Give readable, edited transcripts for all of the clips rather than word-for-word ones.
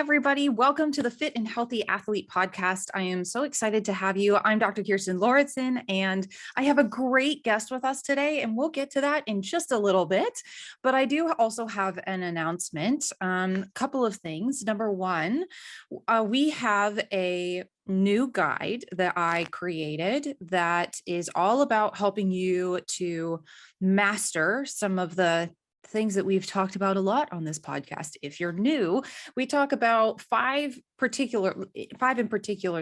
everybody. Welcome to the Fit and Healthy Athlete podcast. I am so excited to have you. I'm Dr. Kirsten Lauritsen, and I have a great guest with us today, and we'll get to that in just a little bit. But I do also have an announcement, a couple of things. Number one, we have a new guide that I created that is all about helping you to master some of the things that we've talked about a lot on this podcast. If you're new, we talk about five in particular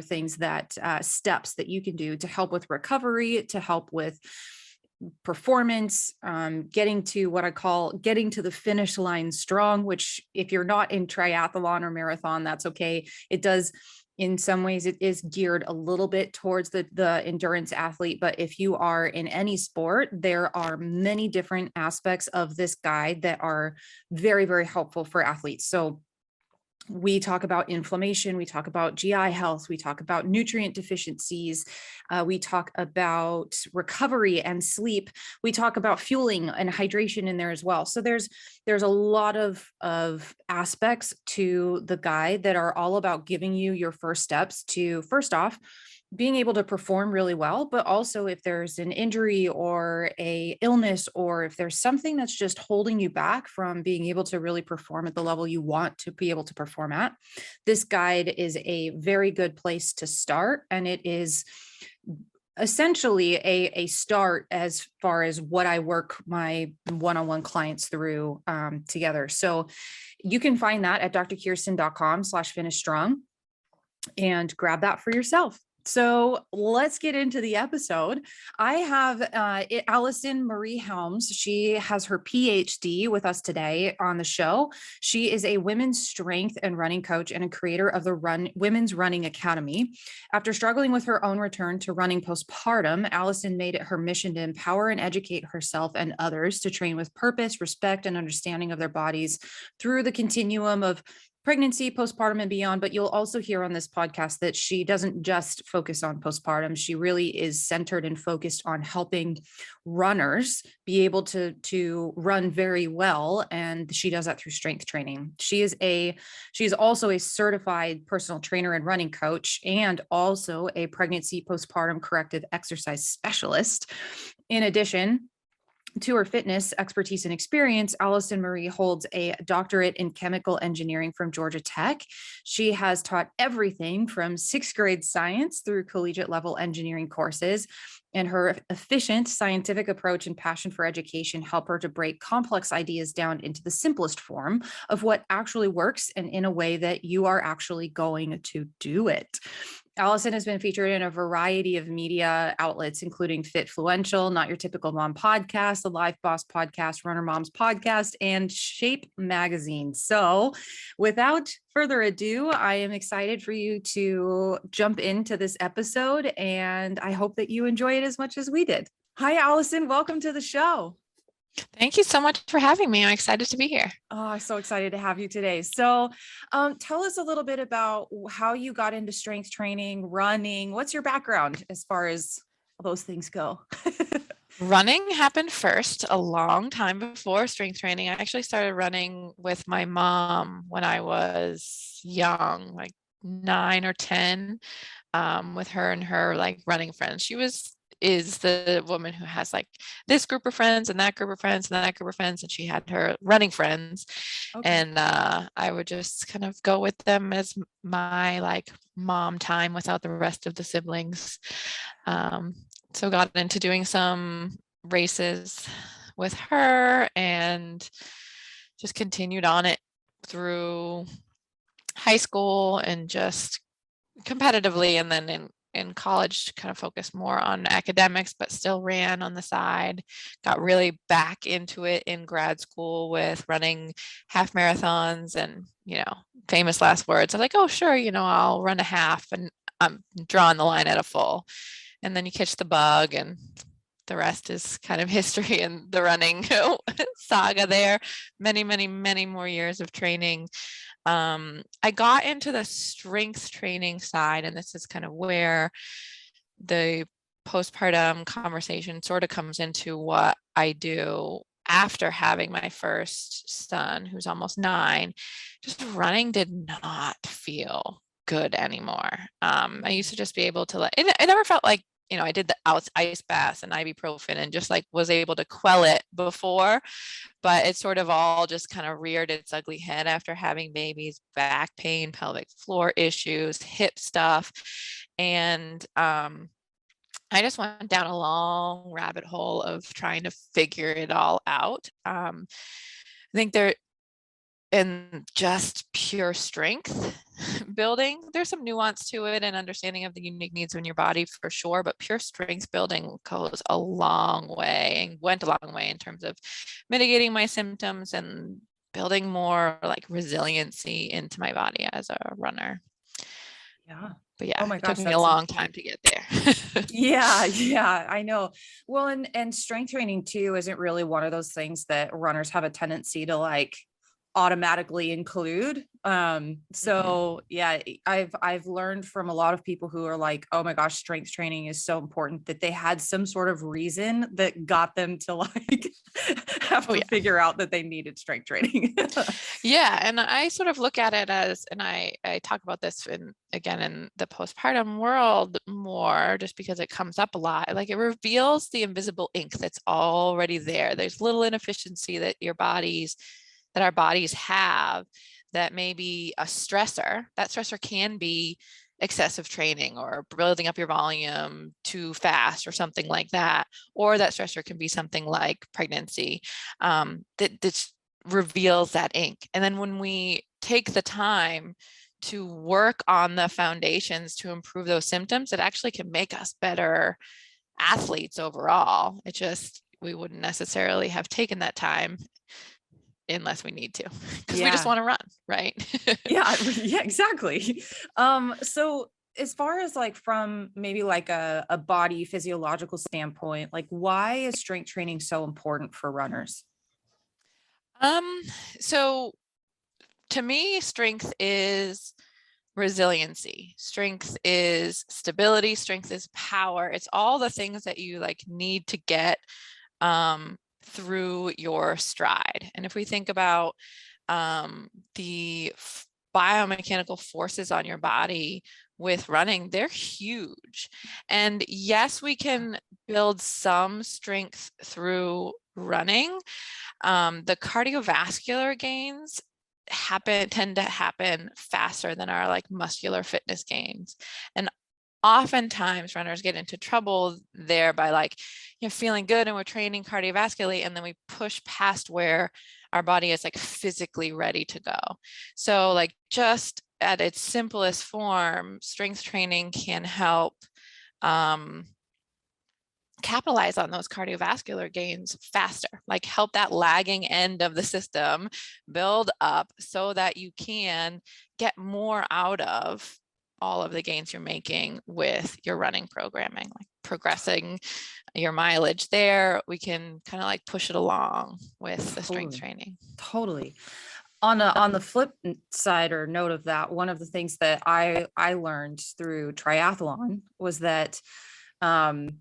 things that steps that you can do to help with recovery, to help with performance, getting to what I call getting to the finish line strong, which if you're not in triathlon or marathon, that's okay. It does, in some ways, it is geared a little bit towards the endurance athlete. But if you are in any sport, there are many different aspects of this guide that are very, very helpful for athletes. So we talk about inflammation, we talk about GI health, we talk about nutrient deficiencies, we talk about recovery and sleep, we talk about fueling and hydration in there as well. So there's a lot of aspects to the guide that are all about giving you your first steps to, first off, being able to perform really well, but also if there's an injury or a illness, or if there's something that's just holding you back from being able to really perform at the level you want to be able to perform at, this guide is a very good place to start. And it is essentially a start as far as what I work my one-on-one clients through together. So you can find that at drkirsten.com/finishstrong and grab that for yourself. So let's get into the episode. I have Allison Marie Helms. She has her PhD with us today on the show. She is a women's strength and running coach and a creator of the Women's Running Academy. After struggling with her own return to running postpartum, Allison made it her mission to empower and educate herself and others to train with purpose, respect, and understanding of their bodies through the continuum of pregnancy, postpartum, and beyond. But you'll also hear on this podcast that she doesn't just focus on postpartum. She really is centered and focused on helping runners be able to run very well. And she does that through strength training. She's also a certified personal trainer and running coach, and also a pregnancy postpartum corrective exercise specialist. In addition to her fitness expertise and experience, Allison Marie holds a doctorate in chemical engineering from Georgia Tech. She has taught everything from sixth grade science through collegiate level engineering courses, and her efficient scientific approach and passion for education help her to break complex ideas down into the simplest form of what actually works and in a way that you are actually going to do it. Allison has been featured in a variety of media outlets, including Fitfluential, Not Your Typical Mom Podcast, the Life Boss Podcast, Runner Moms Podcast, and Shape Magazine. So without further ado, I am excited for you to jump into this episode, and I hope that you enjoy it as much as we did. Hi, Allison. Welcome to the show. Thank you so much for having me. I'm excited to be here. Oh, I'm so excited to have you today. So tell us a little bit about how you got into strength training, running. What's your background as far as those things go? Running happened first a long time before strength training. I actually started running with my mom when I was young, like 9 or 10, with her and her like running friends. She is the woman who has like this group of friends and that group of friends and that group of friends, and she had her running friends. Okay. And I would just kind of go with them as my like mom time without the rest of the siblings. So got into doing some races with her and just continued on it through high school and just competitively, and then in college kind of focused more on academics, but still ran on the side. Got really back into it in grad school with running half marathons and, famous last words. I'm like, oh, sure, I'll run a half, and I'm drawing the line at a full. And then you catch the bug, and the rest is kind of history and the running saga there. Many, many, many more years of training. I got into the strength training side, and this is kind of where the postpartum conversation sort of comes into what I do. after having my first son, who's almost 9, just running did not feel good anymore. I used to just be able to it never felt like, I did the ice baths and ibuprofen and just like was able to quell it before, but it sort of all just kind of reared its ugly head after having babies, back pain, pelvic floor issues, hip stuff. And I just went down a long rabbit hole of trying to figure it all out. I think in just pure strength building, there's some nuance to it and understanding of the unique needs in your body for sure, but pure strength building goes a long way and went a long way in terms of mitigating my symptoms and building more like resiliency into my body as a runner. Yeah. But Oh yeah, my it took gosh, me a that's long time to get there. yeah, yeah, I know. Well, and strength training too isn't really one of those things that runners have a tendency to like automatically include. Mhm. So yeah, I've learned from a lot of people who are like, oh my gosh, strength training is so important, that they had some sort of reason that got them to like have Oh to yeah. figure out that they needed strength training. Yeah, and I sort of look at it as, and I talk about this again in the postpartum world more, just because it comes up a lot. Like it reveals the invisible ink that's already there. There's little inefficiency that our bodies have, that may be a stressor. That stressor can be excessive training or building up your volume too fast or something like that. Or that stressor can be something like pregnancy, that's reveals that ink. And then when we take the time to work on the foundations to improve those symptoms, it actually can make us better athletes overall. It just, we wouldn't necessarily have taken that time unless we need to, because we just Yeah. want to run, right? Yeah, yeah, exactly. So as far as like from maybe like a body physiological standpoint, like why is strength training so important for runners? um, so to me, strength is resiliency. Strength is stability. Strength is power. It's all the things that you like need to get through your stride. And if we think about the biomechanical forces on your body with running, they're huge. And yes, we can build some strength through running. The cardiovascular gains tend to happen faster than our like muscular fitness gains. And oftentimes runners get into trouble there by like, feeling good and we're training cardiovascularly, and then we push past where our body is like physically ready to go. So like just at its simplest form, strength training can help um, capitalize on those cardiovascular gains faster, like help that lagging end of the system build up so that you can get more out of all of the gains you're making with your running programming, like progressing your mileage there. We can kind of like push it along with the strength Totally. training. Totally. On the flip side or note of that, one of the things that I learned through triathlon was that um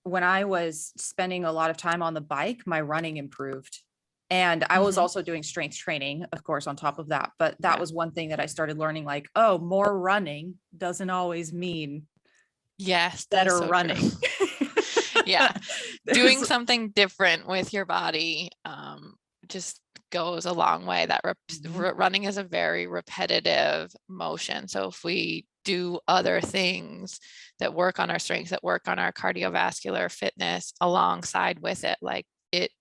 when I was spending a lot of time on the bike, my running improved. And I was Mm-hmm. also doing strength training, of course, on top of that. But that Yeah. was one thing that I started learning, like, oh, more running doesn't always mean Yes, that is better so true. running. Yeah. Doing There's, something different with your body just goes a long way. That Mhm. running is a very repetitive motion. So if we do other things that work on our strengths, that work on our cardiovascular fitness alongside with it, like it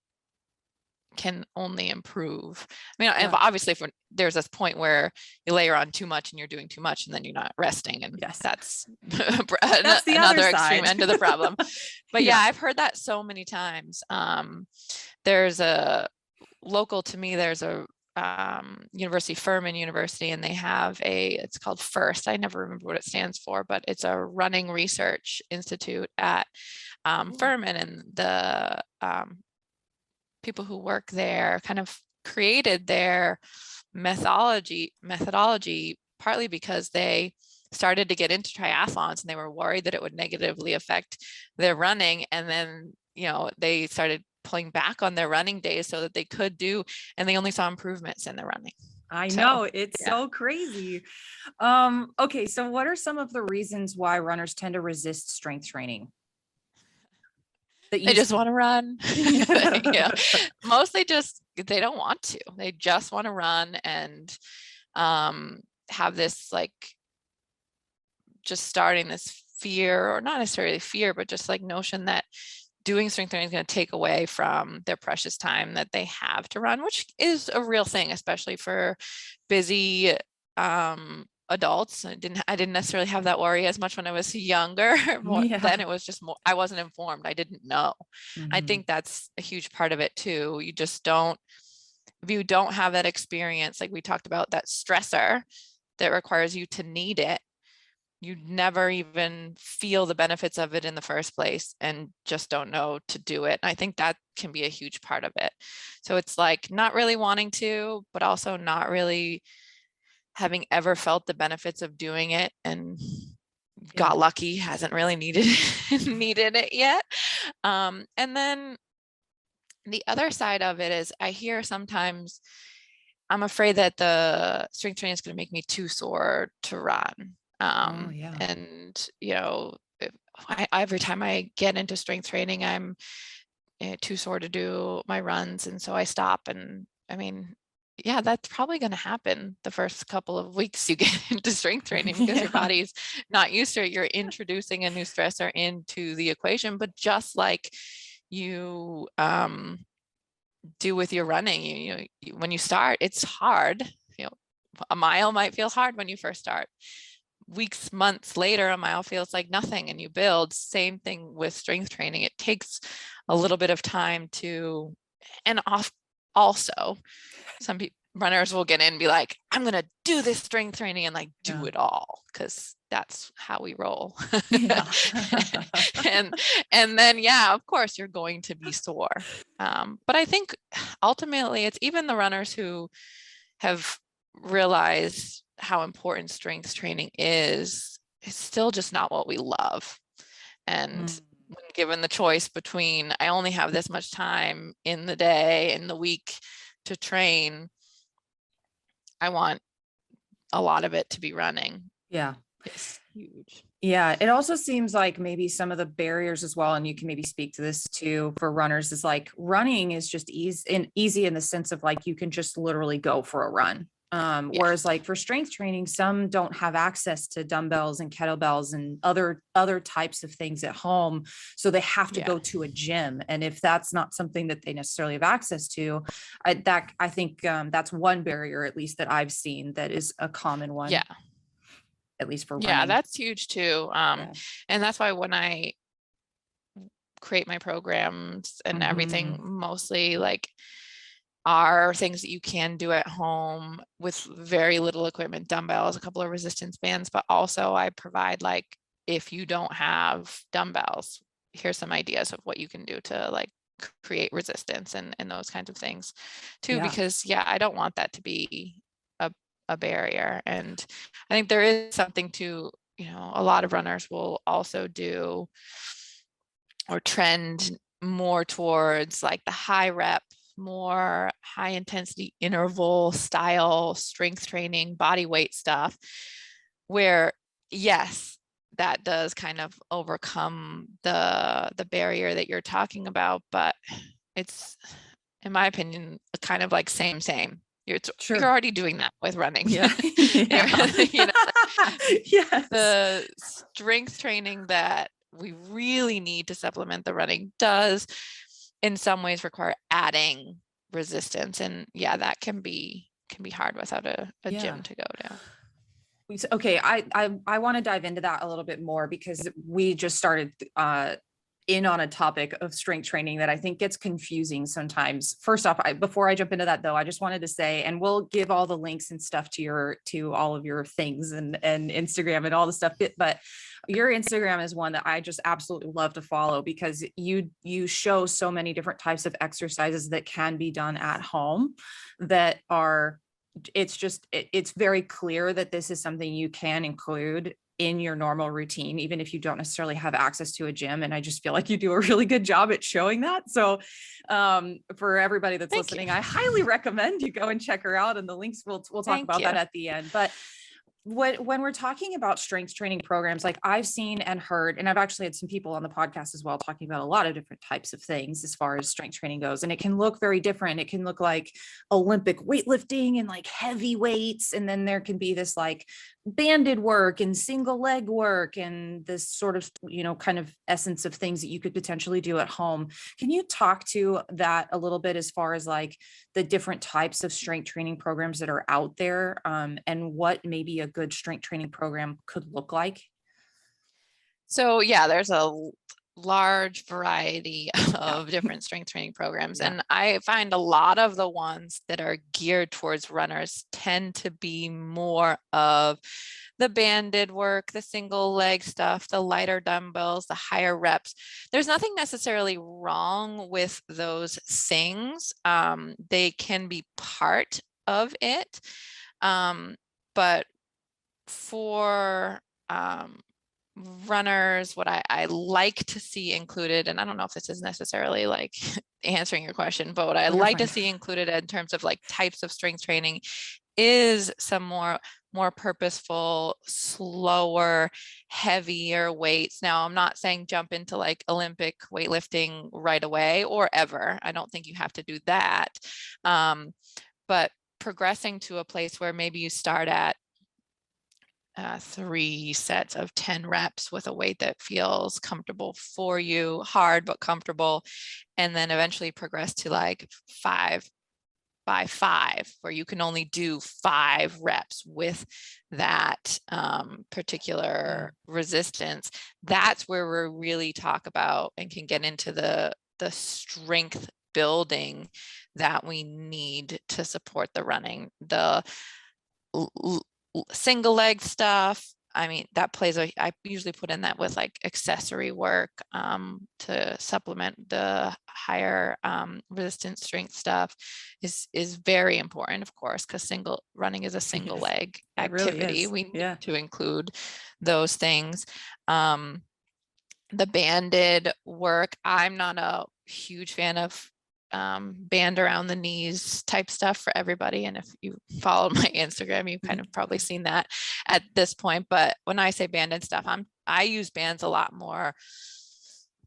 can only improve. I mean, Yeah. obviously, if there's this point where you layer on too much and you're doing too much, and then you're not resting, and Yes. that's That's the other another extreme side. end of the problem. But yeah, Yeah. I've heard that so many times. There's a local to me. There's a university, Furman University, and they have it's called FIRST. I never remember what it stands for, but it's a running research institute at Cool. Furman, and the people who work there kind of created their methodology partly because they started to get into triathlons and they were worried that it would negatively affect their running, and then they started pulling back on their running days so that they could do, and they only saw improvements in the running. I So, know, it's yeah. so crazy. Okay, so what are some of the reasons why runners tend to resist strength training that They you just see? want to run. Yeah. Mostly just they don't want to. They just want to run and have this like just starting this fear, or not necessarily fear, but just like notion that doing strength training is going to take away from their precious time that they have to run, which is a real thing, especially for busy adults. I didn't necessarily have that worry as much when I was younger. Then Yeah. it was just more, I wasn't informed. I didn't know. I Mhm. think that's a huge part of it too. You just don't, if you don't have that experience, like we talked about, that stressor that requires you to need it, you never even feel the benefits of it in the first place and just don't know to do it. And I think that can be a huge part of it. So it's like not really wanting to, but also not really having ever felt the benefits of doing it, and Yeah. got lucky, hasn't really needed needed it yet. And then the other side of it is I hear sometimes, I'm afraid that the strength training is going to make me too sore to run. Oh, yeah. And every time I get into strength training, I'm too sore to do my runs, and so I stop. And I mean, yeah, that's probably going to happen the first couple of weeks you get into strength training, because your Yeah. body's not used to it. You're introducing a new stressor into the equation. But just like you do with your running, when you start, it's hard. A mile might feel hard when you first start. Weeks, months later, a mile feels like nothing, and you build. Same thing with strength training. It takes a little bit of time to, and also some runners will get in and be like, I'm going to do this strength training and like do Yeah. it all, because that's how we roll. Yeah. and and then, yeah, of course you're going to be sore. But I think ultimately it's even the runners who have realized how important strength training is, it's still just not what we love. And Mm. when given the choice between, I only have this much time in the day, in the week to train, I want a lot of it to be running. Yeah. It's huge. Yeah, it also seems like maybe some of the barriers as well, and you can maybe speak to this too for runners, is like running is just easy in the sense of like you can just literally go for a run. Yeah. Whereas like for strength training, some don't have access to dumbbells and kettlebells and other types of things at home. So they have to Yeah. go to a gym. And if that's not something that they necessarily have access to, I think that's one barrier, at least that I've seen, that is a common one, Yeah. at least for Yeah, running. that's huge too. Yeah. And that's why when I create my programs and everything, Mhm. mostly like are things that you can do at home with very little equipment, dumbbells, a couple of resistance bands, but also I provide like, if you don't have dumbbells, here's some ideas of what you can do to like create resistance and those kinds of things too, Yeah. because yeah, I don't want that to be a barrier. And I think there is something to, a lot of runners will also do or trend more towards like the high rep, more high intensity interval style strength training, body weight stuff, where yes, that does kind of overcome the barrier that you're talking about, but it's, in my opinion, kind of like same. You're Sure. already doing that with running. Yeah. Yeah. You know, Yes. the strength training that we really need to supplement the running does in some ways require adding resistance. And yeah, that can be hard without a Yeah. gym to go to. Okay, I want to dive into that a little bit more because we just started in on a topic of strength training that I think gets confusing sometimes. First off, before I jump into that though, I just wanted to say, and we'll give all the links and stuff to all of your things and Instagram and all the stuff, but your Instagram is one that I just absolutely love to follow because you show so many different types of exercises that can be done at home that are, it's very clear that this is something you can include in your normal routine, even if you don't necessarily have access to a gym. And I just feel like you do a really good job at showing that. So for everybody that's Thank you. listening, I highly recommend you go and check her out, and the links we'll talk Thank about you. that at the end. But when we're talking about strength training programs, like I've seen and heard, and I've actually had some people on the podcast as well talking about a lot of different types of things as far as strength training goes. And it can look very different. It can look like Olympic weightlifting and like heavy weights. And then there can be this like banded work and single leg work and this sort of, kind of essence of things that you could potentially do at home. Can you talk to that a little bit as far as like the different types of strength training programs that are out there, and what maybe a good strength training program could look like? So yeah, there's a large variety of different strength training programs. Yeah. And I find a lot of the ones that are geared towards runners tend to be more of the banded work, the single leg stuff, the lighter dumbbells, the higher reps. There's nothing necessarily wrong with those things. They can be part of it. But for runners, what I like to see included, and I don't know if this is necessarily like answering your question, but what I Oh, you're like to fine. see included in terms of like types of strength training is some more purposeful, slower, heavier weights. Now, I'm not saying jump into like Olympic weightlifting right away or ever. I don't think you have to do that. But progressing to a place where maybe you start at 3 sets of 10 reps with a weight that feels comfortable for you, hard but comfortable, and then eventually progress to like 5 by 5, where you can only do 5 reps with that particular resistance. That's where we really talk about and can get into the strength building that we need to support the running. The single leg stuff, I mean, that plays I usually put in that with like accessory work to supplement the higher resistance strength stuff is very important, of course, because running is a single leg activity. Really We need to include those things. The banded work, I'm not a huge fan of band around the knees type stuff for everybody. And if you follow my Instagram, you've kind of probably seen that at this point. But when I say banded stuff, I use bands a lot more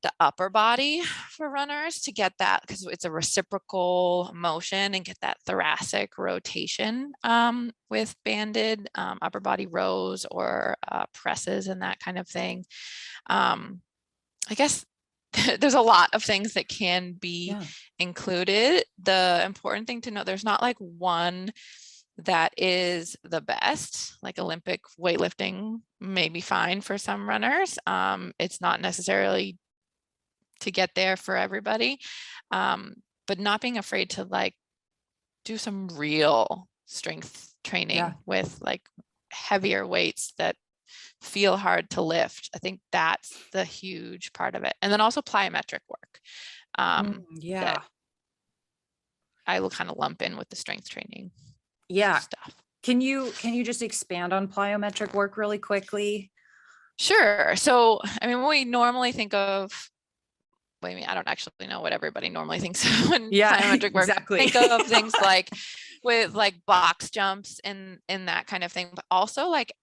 the upper body for runners to get that, because it's a reciprocal motion, and get that thoracic rotation with banded upper body rows or presses and that kind of thing. I guess there's a lot of things that can be included. The important thing to know, there's not like one that is the best. Like Olympic weightlifting may be fine for some runners. It's not necessarily to get there for everybody. But not being afraid to like do some real strength training with like heavier weights that feel hard to lift. I think that's the huge part of it. And then also plyometric work. That I will kind of lump in with the strength training stuff. Can you just expand on plyometric work really quickly? Sure. So, I mean, when we normally think of, I mean, I don't actually know what everybody normally thinks of when plyometric work. Exactly. Think of things like with like box jumps and that kind of thing, but also like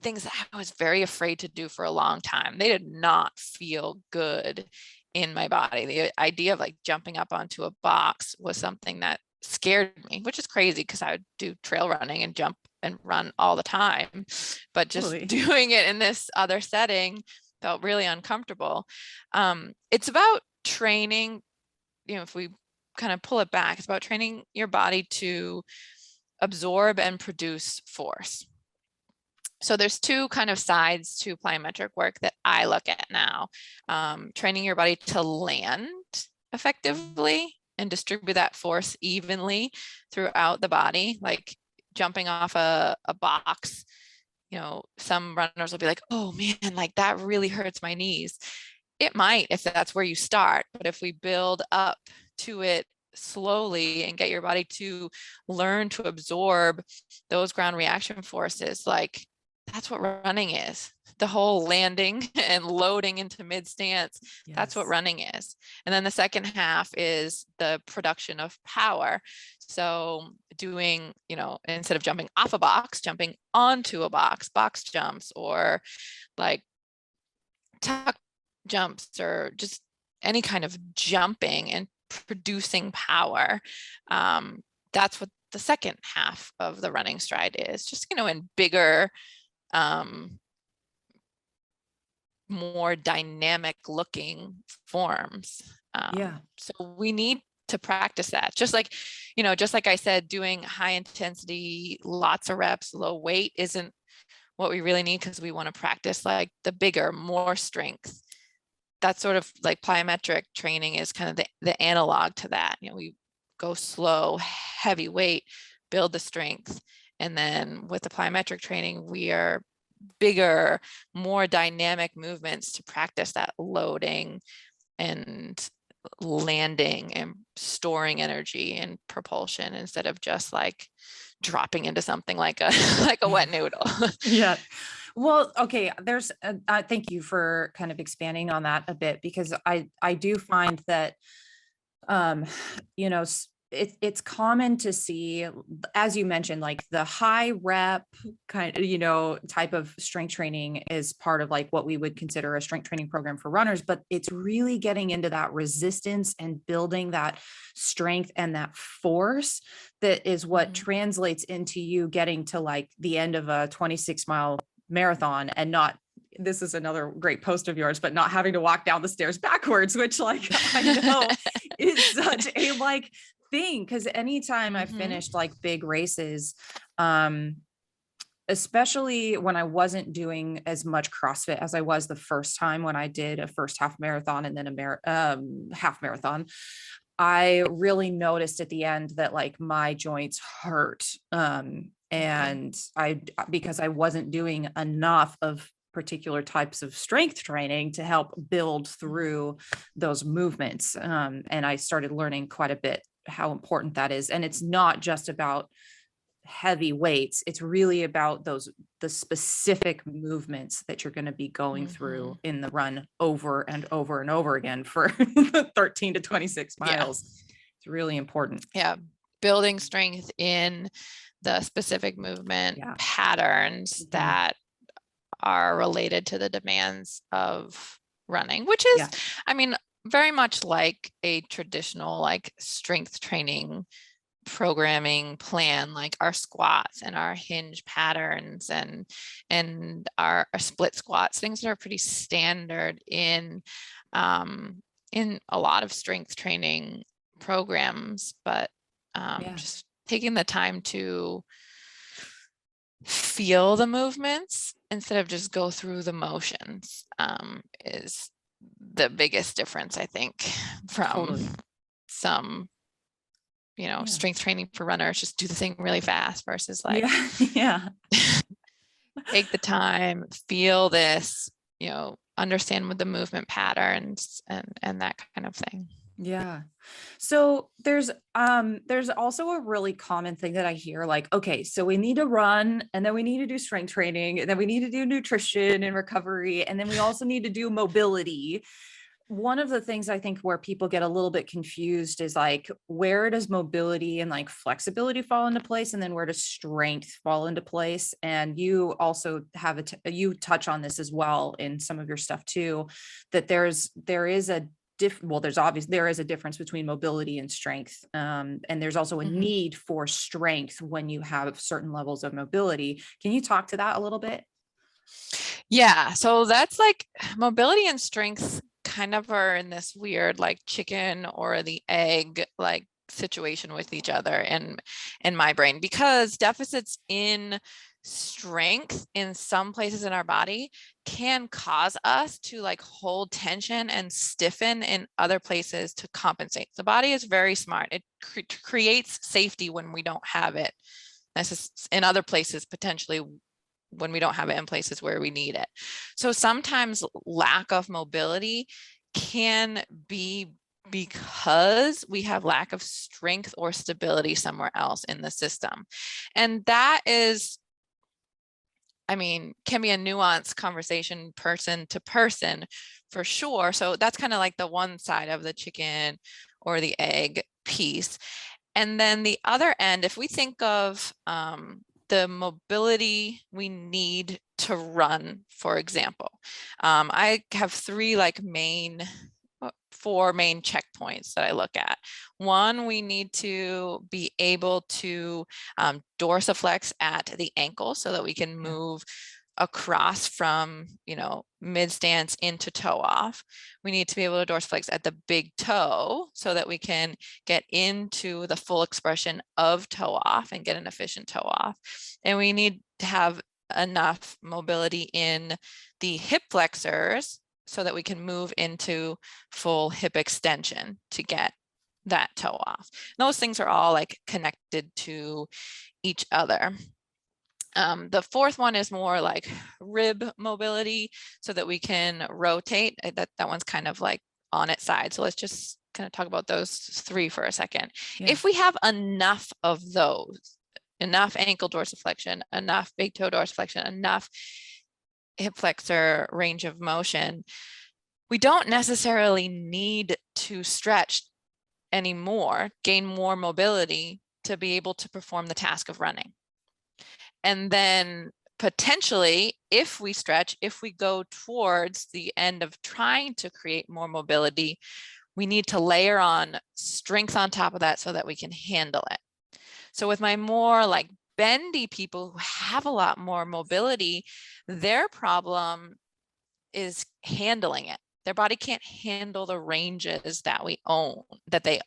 things that I was very afraid to do for a long time. They did not feel good in my body. The idea of like jumping up onto a box was something that scared me, which is crazy because I would do trail running and jump and run all the time. But just doing it in this other setting felt really uncomfortable. It's about training, if we kind of pull it back, it's about training your body to absorb and produce force. So there's 2 kind of sides to plyometric work that I look at now. Training your body to land effectively and distribute that force evenly throughout the body, like jumping off a box. Some runners will be like, oh man, like that really hurts my knees. It might, if that's where you start, but if we build up to it slowly and get your body to learn to absorb those ground reaction forces, like that's what running is. The whole landing and loading into mid stance, that's what Yes. running is. And then the second half is the production of power. So doing, instead of jumping off a box, jumping onto a box jumps, or like tuck jumps, or just any kind of jumping and producing power. That's what the second half of the running stride is, just, in bigger, more dynamic looking forms. Yeah. So we need to practice that. Just like I said, doing high intensity, lots of reps, low weight isn't what we really need, because we want to practice like the bigger, more strength. That's sort of like plyometric training is kind of the analog to that. We go slow, heavy weight, build the strength. And then with the plyometric training, we are bigger, more dynamic movements to practice that loading and landing and storing energy and propulsion, instead of just like dropping into something like a like a wet noodle. Yeah. Well, okay. There's, thank you for kind of expanding on that a bit, because I do find that, um, it's common to see, as you mentioned, like the high rep kind of, type of strength training is part of like what we would consider a strength training program for runners, but it's really getting into that resistance and building that strength and that force that is what translates into you getting to like the end of a 26-mile marathon, and not, this is another great post of yours, but not having to walk down the stairs backwards, which like I know is such a like thing. Cause anytime I finished like big races, especially when I wasn't doing as much CrossFit as I was the first time when I did a first half marathon and then a half marathon, I really noticed at the end that like my joints hurt. And because I wasn't doing enough of particular types of strength training to help build through those movements. And I started learning quite a bit how important that is. And it's not just about heavy weights. It's really about the specific movements that you're going to be going through in the run over and over and over again for 13 to 26 miles. It's really important. Yeah. Building strength in the specific movement patterns that are related to the demands of running, which is, I mean, very much like a traditional like strength training programming plan, like our squats and our hinge patterns and our split squats, things that are pretty standard in a lot of strength training programs. But just taking the time to feel the movements instead of just go through the motions is the biggest difference, I think, from some strength training for runners. Just do the thing really fast versus like take the time, feel this, understand what the movement patterns and that kind of thing. Yeah. So there's also a really common thing that I hear, like, okay, so we need to run, and then we need to do strength training, and then we need to do nutrition and recovery, and then we also need to do mobility. One of the things I think where people get a little bit confused is like, where does mobility and like flexibility fall into place? And then where does strength fall into place? And you also have you touch on this as well in some of your stuff too, that there is a there is a difference between mobility and strength. And there's also a need for strength when you have certain levels of mobility. Can you talk to that a little bit? Yeah. So that's like mobility and strength kind of are in this weird like chicken or the egg like situation with each other in my brain, because deficits in strength in some places in our body can cause us to like hold tension and stiffen in other places to compensate. The body is very smart. It creates safety when we don't have it. This is in other places, potentially when we don't have it in places where we need it. So sometimes lack of mobility can be because we have lack of strength or stability somewhere else in the system. And that is I mean, can be a nuanced conversation person to person for sure. So that's kind of like the one side of the chicken or the egg piece. And then the other end, if we think of the mobility we need to run, for example, I have four main checkpoints that I look at. One, we need to be able to dorsiflex at the ankle so that we can move across from, mid stance into toe off. We need to be able to dorsiflex at the big toe so that we can get into the full expression of toe off and get an efficient toe off. And we need to have enough mobility in the hip flexors so that we can move into full hip extension to get that toe off. Those things are all like connected to each other. The fourth one is more like rib mobility so that we can rotate. That one's kind of like on its side. So let's just kind of talk about those three for a second. Yeah. If we have enough of those, enough ankle dorsiflexion, enough big toe dorsiflexion, enough hip flexor range of motion, we don't necessarily need to stretch anymore, gain more mobility to be able to perform the task of running. And then potentially, if we stretch, if we go towards the end of trying to create more mobility, we need to layer on strength on top of that so that we can handle it. So with my more like bendy people who have a lot more mobility, their problem is handling it. Their body can't handle the ranges that we own, that they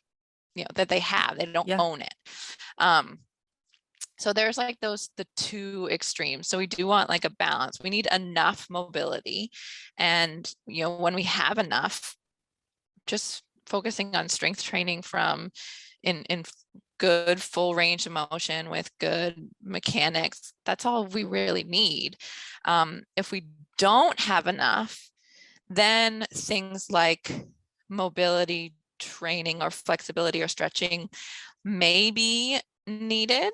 have. They don't own it. So there's like the two extremes. So we do want like a balance. We need enough mobility. And, when we have enough, just focusing on strength training from in good full range of motion with good mechanics, that's all we really need. If we don't have enough, then things like mobility training or flexibility or stretching may be needed.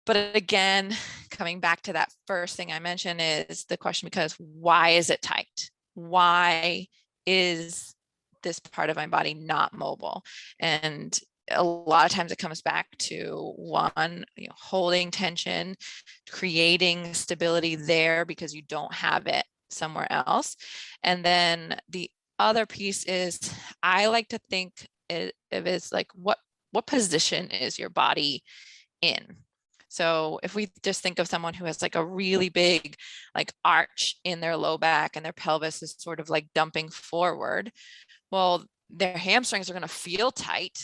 But again, coming back to that first thing I mentioned is the question, because why is it tight? Why is this part of my body not mobile? And a lot of times it comes back to one, holding tension, creating stability there because you don't have it somewhere else. And then the other piece is, I like to think it is like, what position is your body in? So if we just think of someone who has like a really big like arch in their low back and their pelvis is sort of like dumping forward, well, their hamstrings are going to feel tight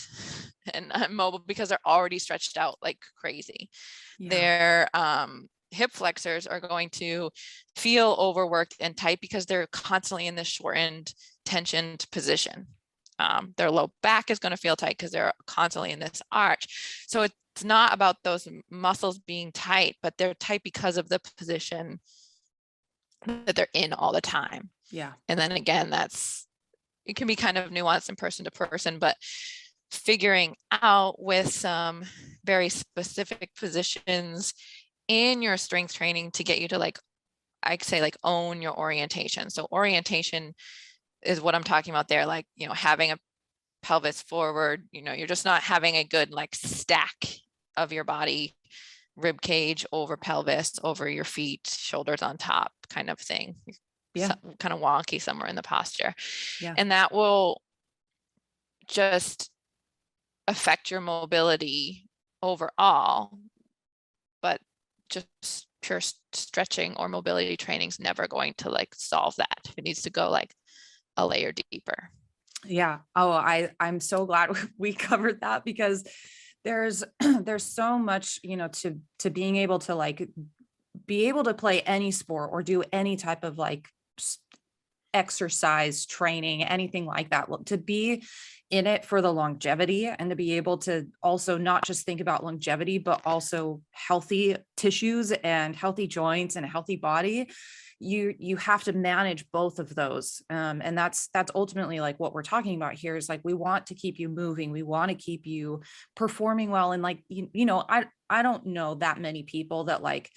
and immobile because they're already stretched out like crazy. Their hip flexors are going to feel overworked and tight because they're constantly in this shortened, tensioned position. Their low back is going to feel tight because they're constantly in this arch. So it's not about those muscles being tight, but they're tight because of the position that they're in all the time. Yeah. And then again, it can be kind of nuanced in person to person, but figuring out with some very specific positions in your strength training to get you to like, I'd say like own your orientation. So orientation is what I'm talking about there, like, having a pelvis forward, you're just not having a good like stack of your body, rib cage over pelvis, over your feet, shoulders on top kind of thing. Yeah. Kind of wonky somewhere in the posture. Yeah. And that will just affect your mobility overall, but just pure stretching or mobility training is never going to like solve that. It needs to go like a layer deeper. Yeah. Oh, I'm so glad we covered that, because there's so much, to being able to like be able to play any sport or do any type of like exercise training, anything like that, to be in it for the longevity and to be able to also not just think about longevity, but also healthy tissues and healthy joints and a healthy body. You have to manage both of those. And that's ultimately like what we're talking about here is like, we want to keep you moving. We want to keep you performing well. And like, I don't know that many people that like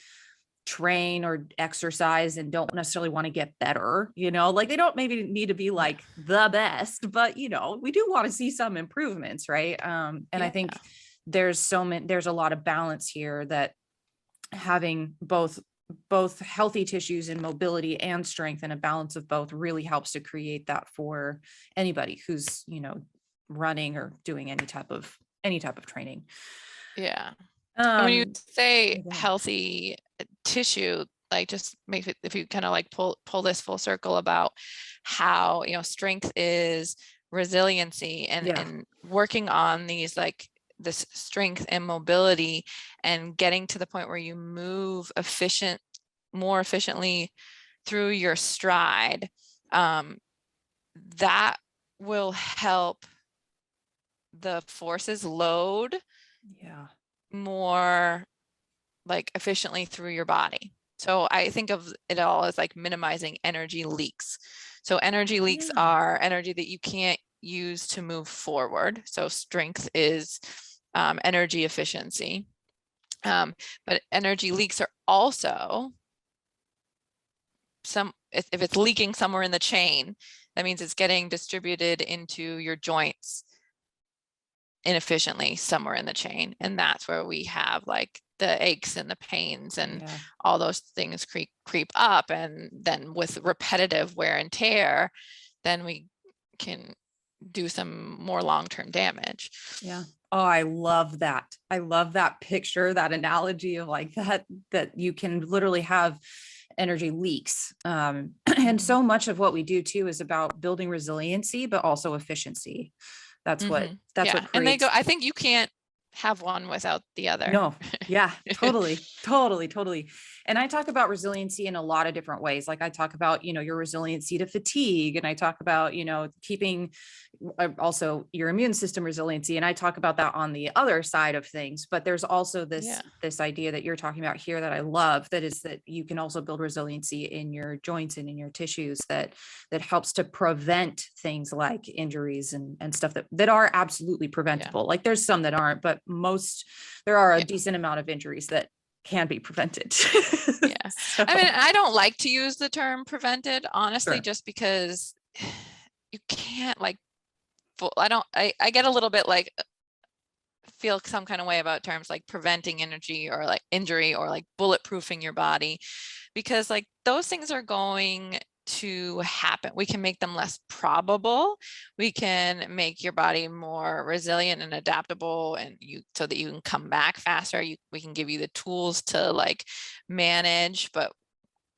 train or exercise and don't necessarily want to get better, like they don't maybe need to be Yeah. like the best, but we do want to see some improvements, right? And I Yeah. think there's a lot of balance here, that having both healthy tissues and mobility and strength, and a balance of both really helps to create that for anybody who's running or doing any type of training. Yeah. And when you um say yeah, go ahead. healthy tissue, like just make it, if you kind of like pull this full circle about how, strength is resiliency, and Yeah, working on these, like this strength and mobility, and getting to the point where you move more efficiently through your stride, that will help the forces load yeah, more like efficiently through your body. So I think of it all as like minimizing energy leaks. So energy leaks yeah, are energy that you can't use to move forward. So strength is energy efficiency. But energy leaks are also if it's leaking somewhere in the chain, that means it's getting distributed into your joints inefficiently somewhere in the chain. And that's where we have like the aches and the pains and yeah, all those things creep up. And then with repetitive wear and tear, then we can do some more long-term damage. yeah. Oh, I love that. I love that picture, that analogy of like that you can literally have energy leaks. And Mm-hmm. so much of what we do too is about building resiliency, but also efficiency. That's what Mm-hmm. that's what Yeah. And they go, creates. I think you can't have one without the other. No. Yeah, totally, totally, totally. And I talk about resiliency in a lot of different ways. Like I talk about, your resiliency to fatigue, and I talk about, keeping also your immune system resiliency. And I talk about that on the other side of things. But there's also this Yeah. this idea that you're talking about here that I love, that is that you can also build resiliency in your joints and in your tissues, that helps to prevent things like injuries and stuff that are absolutely Yeah. preventable. Like there's some that aren't, but there are a Yeah. decent amount of injuries that can be prevented. Yeah. So, I mean, I don't like to use the term prevented, honestly, sure. just because you can't like I get a little bit like feel some kind of way about terms like preventing energy or like injury or like bulletproofing your body, because like those things are going to happen. We can make them less probable. We can make your body more resilient and adaptable, and so that you can come back faster. We can give you the tools to like manage, but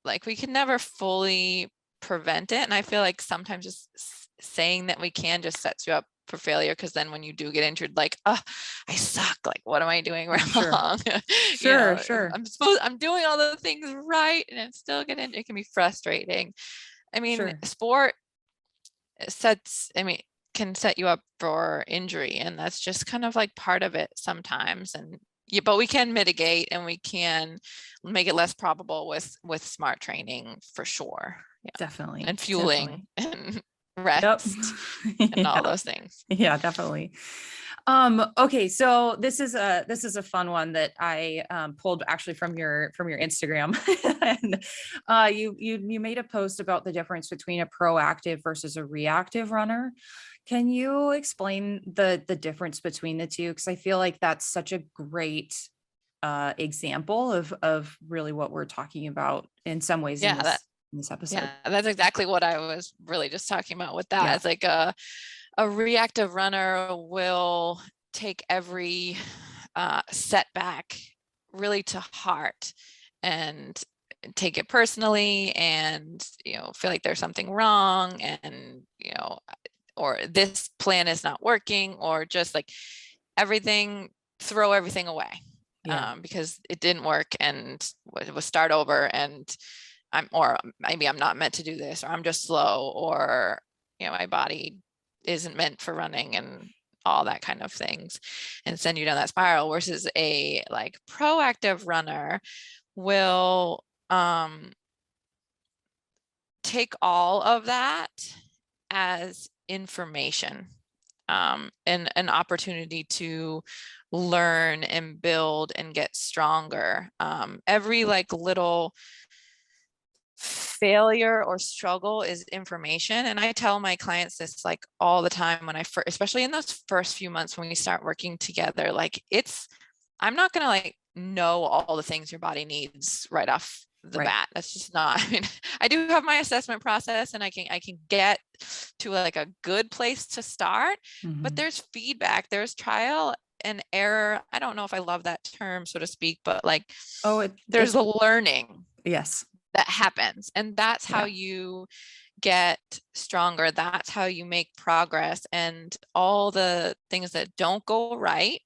like we can never fully prevent it. And I feel like sometimes just saying that we can just sets you up for failure, because then when you do get injured, like, oh, I suck, like what am I doing Sure. wrong? Sure. Sure. I'm doing all the things right and I'm still getting, it can be frustrating. I mean, Sure. sport can set you up for injury, and that's just kind of like part of it sometimes. And yeah, but we can mitigate and we can make it less probable with smart training for sure. Yeah. Definitely. And fueling Definitely. and Yep. rest and all Yeah. those things. Yeah, definitely. Okay, so this is a fun one that I pulled actually from your Instagram. And you made a post about the difference between a proactive versus a reactive runner. Can you explain the difference between the two? Because I feel like that's such a great example of really what we're talking about in some ways in Yeah, this episode. that's exactly what I was really just talking about with that. Yeah. It's like a reactive runner will take every setback really to heart and take it personally, and feel like there's something wrong, and or this plan is not working, or just like throw everything away, Yeah. because it didn't work, and we'll start over, and or maybe I'm not meant to do this, or I'm just slow, or my body isn't meant for running, and all that kind of things, and send you down that spiral. Versus a like proactive runner will take all of that as information, and an opportunity to learn and build and get stronger. Every like little failure or struggle is information. And I tell my clients this like all the time when I first, especially in those first few months when we start working together, like I'm not going to like know all the things your body needs right off the Right. bat. That's just not, I mean, I do have my assessment process and I can get to like a good place to start, but there's feedback, there's trial and error. I don't know if I love that term, so to speak, but like, there's it's a learning yes. that happens. And that's how Yeah. you get stronger. That's how you make progress. And all the things that don't go right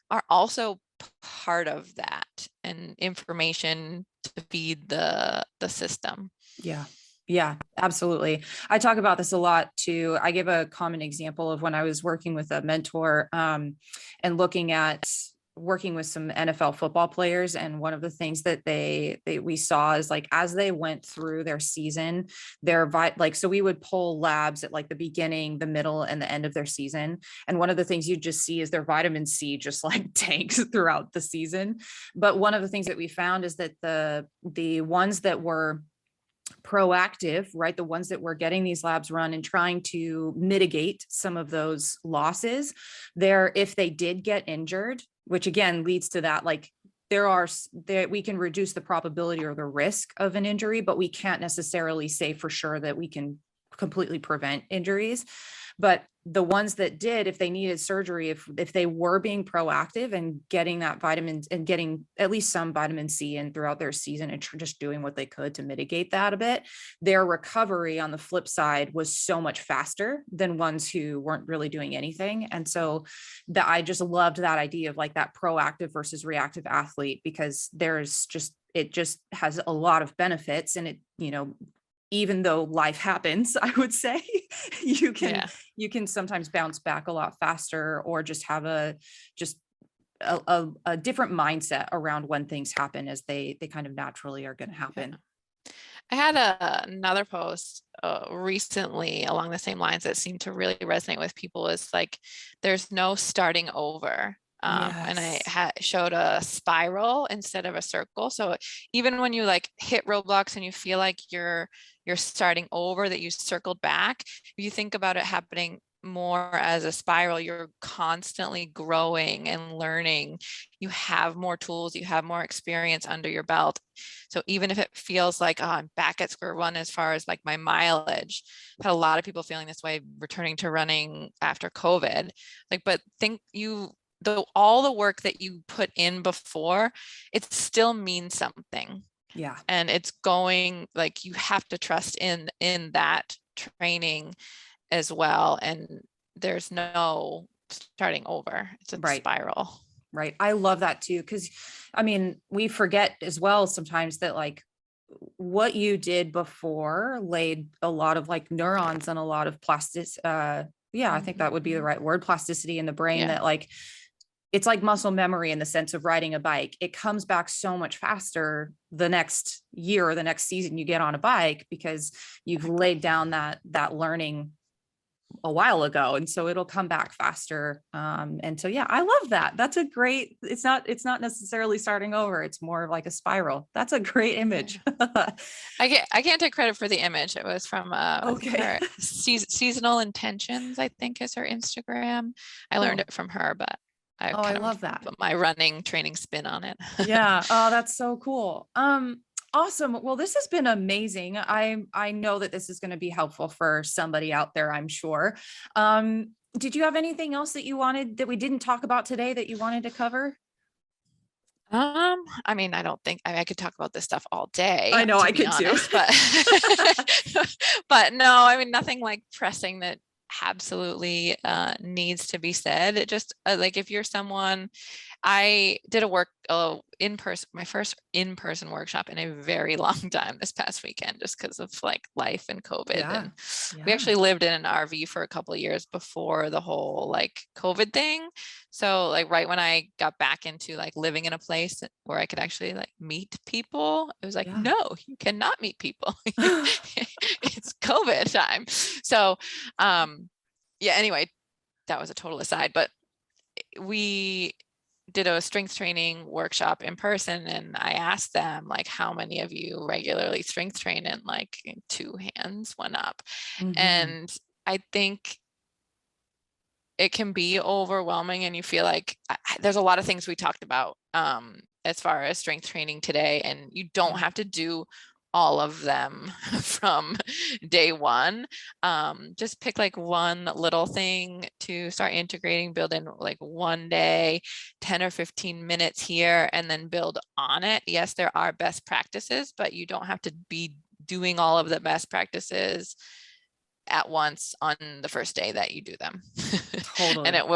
are also part of that and information to feed the system. Yeah. Yeah, absolutely. I talk about this a lot too. I give a common example of when I was working with a mentor, and looking at working with some NFL football players. And one of the things that we saw is like, as they went through their season, like, so we would pull labs at like the beginning, the middle, and the end of their season. And one of the things you just see is their vitamin C just like tanks throughout the season. But one of the things that we found is that the ones that were proactive, right? The ones that were getting these labs run and trying to mitigate some of those losses there, if they did get injured, which again leads to that, like we can reduce the probability or the risk of an injury, but we can't necessarily say for sure that we can completely prevent injuries. But the ones that did, if they needed surgery, if they were being proactive and getting that vitamins and getting at least some vitamin C in throughout their season and just doing what they could to mitigate that a bit, their recovery on the flip side was so much faster than ones who weren't really doing anything. And so that I just loved that idea of like that proactive versus reactive athlete, because it just has a lot of benefits. And it, even though life happens, I would say you can Yeah. you can sometimes bounce back a lot faster, or just have a different mindset around when things happen, as they kind of naturally are going to happen. I had another post recently along the same lines that seemed to really resonate with people, is like, there's no starting over. And I Yes. showed a spiral instead of a circle. So even when you like hit roadblocks and you feel like you're starting over, that you circled back, if you think about it happening more as a spiral, you're constantly growing and learning. You have more tools, you have more experience under your belt. So even if it feels like, oh, I'm back at square one as far as like my mileage, I've had a lot of people feeling this way returning to running after COVID. Like, but all the work that you put in before, it still means something. Yeah. And it's going, like, you have to trust in that training as well. And there's no starting over. It's a Right. spiral. Right. I love that too. Cause I mean, we forget as well sometimes that like what you did before laid a lot of like neurons and a lot of I think that would be the Mhm. right word, plasticity in the brain, Yeah. that like it's like muscle memory in the sense of riding a bike. It comes back so much faster the next year or the next season you get on a bike, because you've Exactly. laid down that learning a while ago. And so it'll come back faster. And so, yeah, I love that. That's a great, it's not necessarily starting over. It's more of like a spiral. That's a great image. Yeah. I can't take credit for the image. It was from I think Okay. her seasonal intentions, I think, is her Instagram. I learned Cool. it from her, but I Oh, I kind of love that. put my running training spin on it. Yeah. Oh, that's so cool. Awesome. Well, this has been amazing. I know that this is going to be helpful for somebody out there, I'm sure. Did you have anything else that we didn't talk about today that you wanted to cover? I mean, I don't think I could talk about this stuff all day, I know to I be could too. honest, but but no, I mean, nothing like pressing that absolutely needs to be said. It just like, if you're someone, I did my first in-person workshop in a very long time this past weekend, just because of like life and COVID. Yeah. And we Yeah. actually lived in an RV for a couple of years before the whole like COVID thing. So like right when I got back into like living in a place where I could actually like meet people, it was like, Yeah. no, you cannot meet people. It's COVID time. So yeah, anyway, that was a total aside, but we did a strength training workshop in person, and I asked them, like, how many of you regularly strength train, and like 2 hands went up. Mhm. And I think it can be overwhelming, and you feel like there's a lot of things we talked about as far as strength training today, and you don't Yeah. have to do all of them from day one. Just pick like one little thing to start integrating, build in like one day, 10 or 15 minutes here, and then build on it. Yes, there are best practices, but you don't have to be doing all of the best practices at once on the first day that you do them. And Totally. it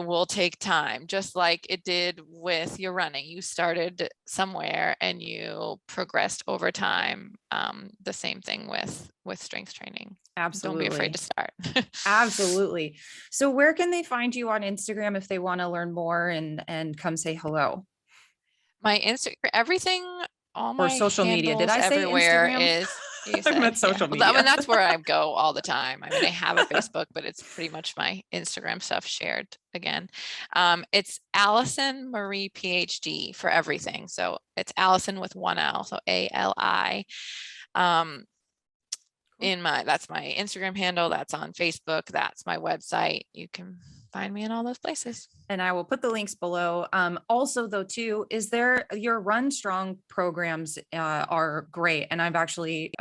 will take time, just like it did with your running. You started somewhere and you progressed over time. The same thing with strength training. Don't be afraid to Absolutely. start. Absolutely. So where can they find you on Instagram if they want to learn more and come say hello? My Instagram, everything, all Or my social media. Did handles I say everywhere Instagram? is, you I said, meant yeah. social Well, I mean, media. that's where I go all the time. I mean, I have a Facebook, but it's pretty much my Instagram stuff shared again. It's Allison Marie PhD for everything. So it's Allison with one L, so ALI. Um, Cool. that's my Instagram handle. That's on Facebook. That's my website. You can find me in all those places. And I will put the links below. Also, though, too, is there your Run Strong programs are great, and I've actually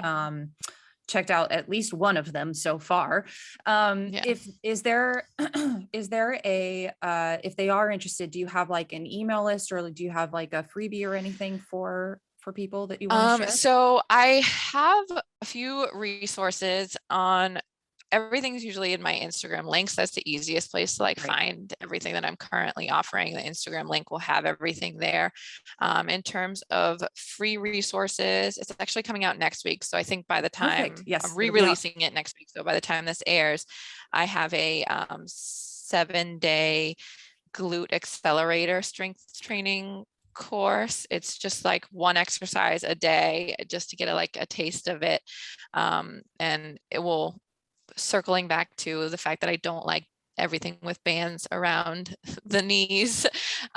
checked out at least one of them so far. Yeah. If is there is there a if they are interested, do you have like an email list, or do you have like a freebie or anything for people that you want to share? So I have a few resources on, everything's usually in my Instagram links. That's the easiest place to like Right. find everything that I'm currently offering. The Instagram link will have everything there. In terms of free resources, it's actually coming out next week. So I think by the Perfect. time I'm Yes, it'll be out. re-releasing it next week, so by the time this airs, I have a 7-day glute accelerator strength training course. It's just like one exercise a day just to get a taste of it. And it will, circling back to the fact that I don't like everything with bands around the knees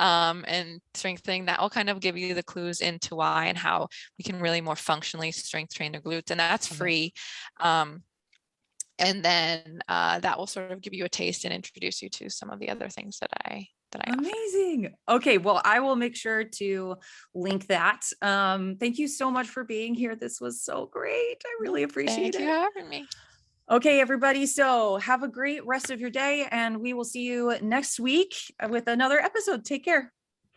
and strengthening, that will kind of give you the clues into why and how we can really more functionally strength train the glutes. And that's Love it. free. And then that will sort of give you a taste and introduce you to some of the other things that I offer. Amazing. Okay, well, I will make sure to link that. Thank you so much for being here. This was so great. I No, really appreciate thank you it. for having me. Okay, everybody. So have a great rest of your day, and we will see you next week with another episode. Take care.